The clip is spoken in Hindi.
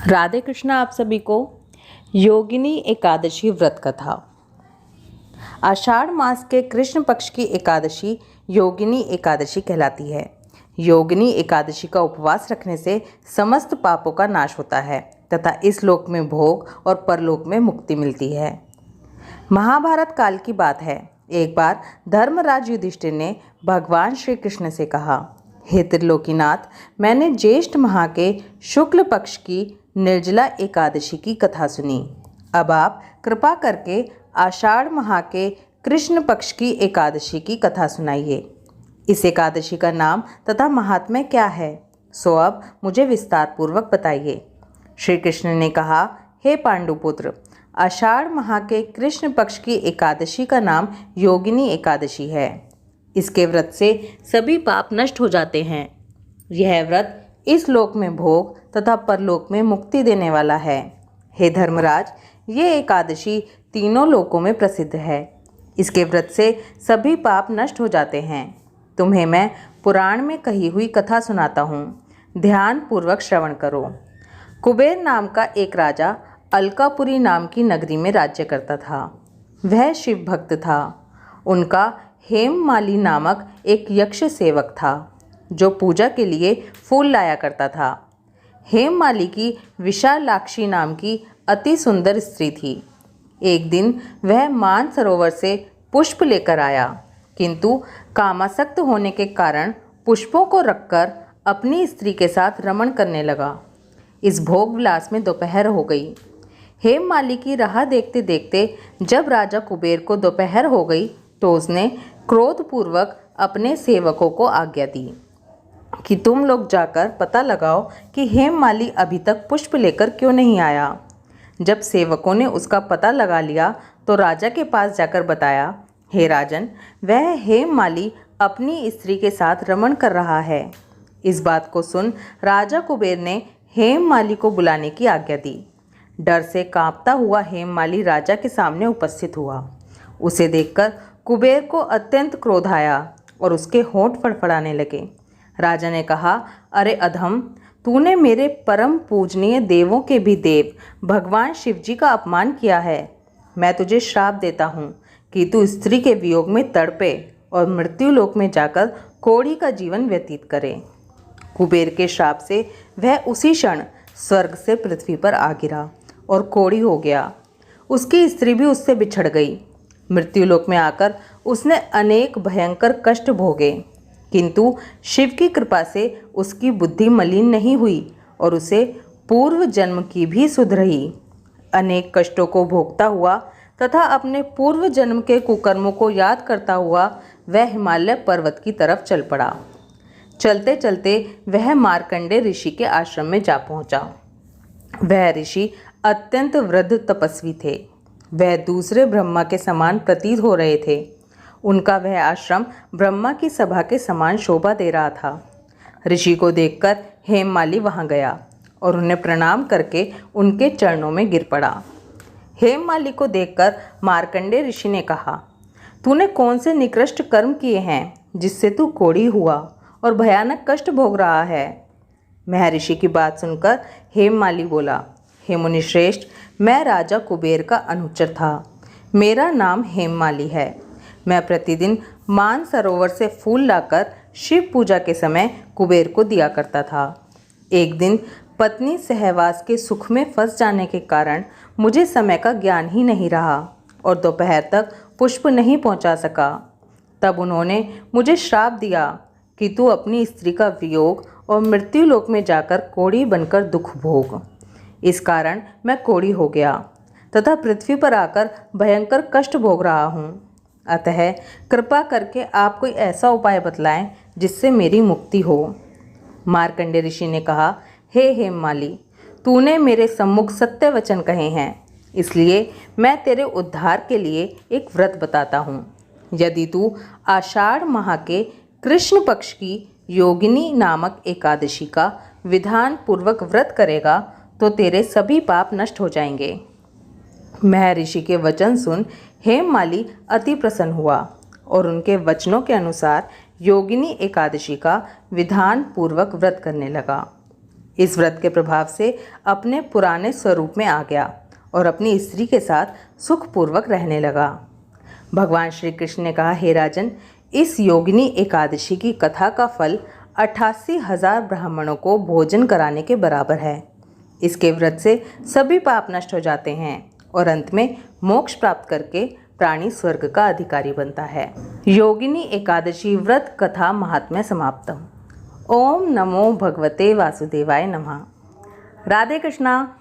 राधे कृष्णा आप सभी को। योगिनी एकादशी व्रत कथा। आषाढ़ मास के कृष्ण पक्ष की एकादशी योगिनी एकादशी कहलाती है। योगिनी एकादशी का उपवास रखने से समस्त पापों का नाश होता है तथा इस लोक में भोग और परलोक में मुक्ति मिलती है। महाभारत काल की बात है। एक बार धर्मराज युधिष्ठिर ने भगवान श्री कृष्ण से कहा, हे त्रिलोकीनाथ, मैंने ज्येष्ठ माह के शुक्ल पक्ष की निर्जला एकादशी की कथा सुनी। अब आप कृपा करके आषाढ़ माह के कृष्ण पक्ष की एकादशी की कथा सुनाइए। इस एकादशी का नाम तथा महात्म्य क्या है, सो अब मुझे विस्तार पूर्वक बताइए। श्री कृष्ण ने कहा, हे पांडुपुत्र, आषाढ़ माह के कृष्ण पक्ष की एकादशी का नाम योगिनी एकादशी है। इसके व्रत से सभी पाप नष्ट हो जाते हैं। यह व्रत इस लोक में भोग तथा परलोक में मुक्ति देने वाला है। हे धर्मराज, ये एकादशी तीनों लोकों में प्रसिद्ध है। इसके व्रत से सभी पाप नष्ट हो जाते हैं। तुम्हें मैं पुराण में कही हुई कथा सुनाता हूँ, ध्यान पूर्वक श्रवण करो। कुबेर नाम का एक राजा अलकापुरी नाम की नगरी में राज्य करता था। वह शिव भक्त था। उनका हेममाली नामक एक यक्ष सेवक था जो पूजा के लिए फूल लाया करता था। हेममाली की विशालाक्षी नाम की अति सुंदर स्त्री थी। एक दिन वह मानसरोवर से पुष्प लेकर आया, किंतु कामासक्त होने के कारण पुष्पों को रखकर अपनी स्त्री के साथ रमण करने लगा। इस भोग विलास में दोपहर हो गई। हेममाली की राह देखते देखते जब राजा कुबेर को दोपहर हो गई तो उसने क्रोधपूर्वक अपने सेवकों को आज्ञा दी कि तुम लोग जाकर पता लगाओ कि हेममाली अभी तक पुष्प लेकर क्यों नहीं आया। जब सेवकों ने उसका पता लगा लिया तो राजा के पास जाकर बताया, हे राजन, वह हेममाली अपनी स्त्री के साथ रमण कर रहा है। इस बात को सुन राजा कुबेर ने हेममाली को बुलाने की आज्ञा दी। डर से कांपता हुआ हेममाली राजा के सामने उपस्थित हुआ। उसे देखकर कुबेर को अत्यंत क्रोध आया और उसके होंठ फड़फड़ाने लगे। राजा ने कहा, अरे अधम, तूने मेरे परम पूजनीय देवों के भी देव भगवान शिवजी का अपमान किया है। मैं तुझे श्राप देता हूँ कि तू स्त्री के वियोग में तड़पे और मृत्यु लोक में जाकर कोढ़ी का जीवन व्यतीत करे। कुबेर के श्राप से वह उसी क्षण स्वर्ग से पृथ्वी पर आ गिरा और कोढ़ी हो गया। उसकी स्त्री भी उससे बिछड़ गई। मृत्युलोक में आकर उसने अनेक भयंकर कष्ट भोगे, किंतु शिव की कृपा से उसकी बुद्धि मलिन नहीं हुई और उसे पूर्व जन्म की भी सुध रही। अनेक कष्टों को भोगता हुआ तथा अपने पूर्व जन्म के कुकर्मों को याद करता हुआ वह हिमालय पर्वत की तरफ चल पड़ा। चलते चलते वह मार्कंडेय ऋषि के आश्रम में जा पहुंचा। वह ऋषि अत्यंत वृद्ध तपस्वी थे। वह दूसरे ब्रह्मा के समान प्रतीत हो रहे थे। उनका वह आश्रम ब्रह्मा की सभा के समान शोभा दे रहा था। ऋषि को देखकर हेममाली वहां गया और उन्हें प्रणाम करके उनके चरणों में गिर पड़ा। हेममाली को देखकर मार्कंडेय ऋषि ने कहा, तूने कौन से निकृष्ट कर्म किए हैं जिससे तू कोढ़ी हुआ और भयानक कष्ट भोग रहा है। महर्षि की बात सुनकर हेममाली बोला, हे मुनिश्रेष्ठ, मैं राजा कुबेर का अनुचर था। मेरा नाम हेममाली है। मैं प्रतिदिन मानसरोवर से फूल लाकर शिव पूजा के समय कुबेर को दिया करता था। एक दिन पत्नी सहवास के सुख में फंस जाने के कारण मुझे समय का ज्ञान ही नहीं रहा और दोपहर तक पुष्प नहीं पहुंचा सका। तब उन्होंने मुझे श्राप दिया कि तू अपनी स्त्री का वियोग और मृत्यु लोक में जाकर कोढ़ी बनकर दुख भोग। इस कारण मैं कोढ़ी हो गया तथा पृथ्वी पर आकर भयंकर कष्ट भोग रहा हूँ। अतः कृपा करके आप कोई ऐसा उपाय बतलाएं जिससे मेरी मुक्ति हो। मार्कंडेय ऋषि ने कहा, हे हेममाली, तूने मेरे सम्मुख सत्य वचन कहे हैं, इसलिए मैं तेरे उद्धार के लिए एक व्रत बताता हूँ। यदि तू आषाढ़ माह के कृष्ण पक्ष की योगिनी नामक एकादशी का विधान पूर्वक व्रत करेगा तो तेरे सभी पाप नष्ट हो जाएंगे। महर्षि के वचन सुन हेममाली अति प्रसन्न हुआ और उनके वचनों के अनुसार योगिनी एकादशी का विधान पूर्वक व्रत करने लगा। इस व्रत के प्रभाव से अपने पुराने स्वरूप में आ गया और अपनी स्त्री के साथ सुखपूर्वक रहने लगा। भगवान श्री कृष्ण ने कहा, हे राजन, इस योगिनी एकादशी की कथा का फल 88,000 ब्राह्मणों को भोजन कराने के बराबर है। इसके व्रत से सभी पाप नष्ट हो जाते हैं और अंत में मोक्ष प्राप्त करके प्राणी स्वर्ग का अधिकारी बनता है। योगिनी एकादशी व्रत कथा महात्म्य समाप्तम। ओम नमो भगवते वासुदेवाय नमः। राधे कृष्णा।